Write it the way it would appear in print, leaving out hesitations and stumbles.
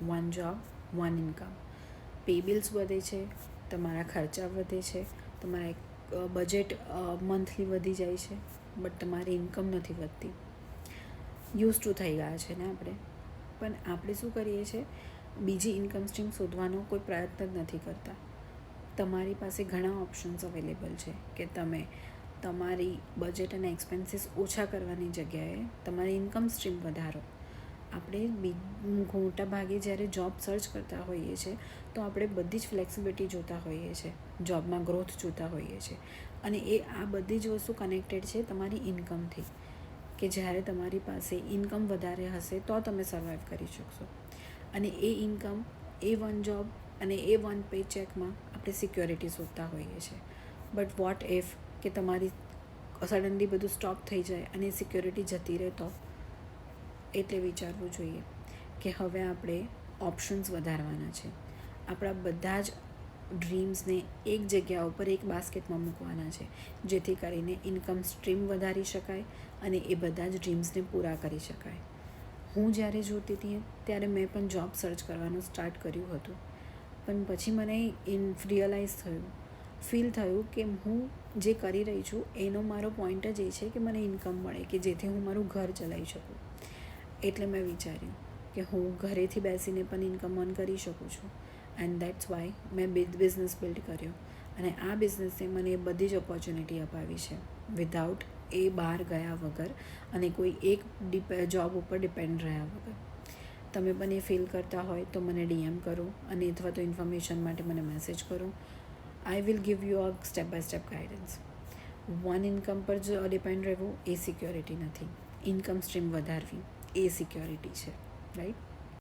One job one income. Pay bills વધે છે, તમારા ખર્ચા વધે છે, તમારા બજેટ મંથલી વધી જાય છે, બટ તમારી ઇન્કમ નથી વધતી. યુઝ ટુ થઈ ગયા છે ને આપણે. પણ આપણે શું કરીએ છીએ, બીજી ઇન્કમ સ્ટ્રીમ શોધવાનો કોઈ પ્રયત્ન જ નથી કરતા. તમારી પાસે ઘણા ઓપ્શન્સ અવેલેબલ છે કે તમે તમારી બજેટ અને એક્સપેન્સીસ ઓછા કરવાની જગ્યાએ તમારી ઇન્કમ સ્ટ્રીમ વધારો. આપણે મોટા ભાગે જ્યારે જોબ સર્ચ કરતા હોઈએ છીએ તો આપણે બધી જ ફ્લેક્સિબિલિટી જોતા હોઈએ છીએ, જોબમાં ગ્રોથ જોતા હોઈએ છીએ, અને આ બધી જ વસ્તુ કનેક્ટેડ છે તમારી ઇન્કમથી, કે જ્યારે તમારી પાસે ઇન્કમ વધારે હશે તો તમે સર્વાઈવ કરી શકશો. અને એ ઇન્કમ, એ વન જોબ અને એ વન પે ચેકમાં આપણે સિક્યોરિટી શોધતા હોઈએ છીએ. બટ વોટ ઇફ કે તમારી સડનલી બધું સ્ટોપ થઈ જાય અને સિક્યોરિટી જતી રહે તો? એટલે વિચારવું જોઈએ કે હવે આપણે ઓપ્શન્સ વધારવાના છે. આપણા બધા જ ડ્રીમ્સને એક જગ્યા ઉપર એક બાસ્કેટમાં મૂકવાના છે, જેથી કરીને ઇન્કમ સ્ટ્રીમ વધારી શકાય અને એ બધા જ ડ્રીમ્સને પૂરા કરી શકાય. હું જ્યારે જોતી હતી ત્યારે મેં પણ જોબ સર્ચ કરવાનું સ્ટાર્ટ કર્યું હતું, પણ પછી મને રિયલાઇઝ થયું, ફીલ થયું કે હું જે કરી રહી છું એનો મારો પોઈન્ટ જ એ છે કે મને ઇન્કમ મળે, કે જેથી હું મારું ઘર ચલાવી શકું. એટલે મેં વિચાર્યું કે હું ઘરેથી બેસીને પણ ઇન્કમ અર્ન કરી શકું છું. એન્ડ દેટ્સ વાય મેં બિઝનેસ બિલ્ડ કર્યો, અને આ બિઝનેસે મને બધી જ ઓપોર્ચ્યુનિટી અપાવી છે વિધાઉટ એ બહાર ગયા વગર અને કોઈ એક જોબ ઉપર ડિપેન્ડ રહ્યા વગર. તમે પણ એ ફીલ કરતા હોય તો મને DM કરો, અને અથવા તો ઇન્ફોર્મેશન માટે મને મેસેજ કરો. I will give you a step by step guidance. One income પર જ ડિપેન્ડ રહેવું એ સિક્યોરિટી નથી. ઇન્કમ સ્ટ્રીમ વધારવી એ સિક્યોરિટી છે, રાઈટ?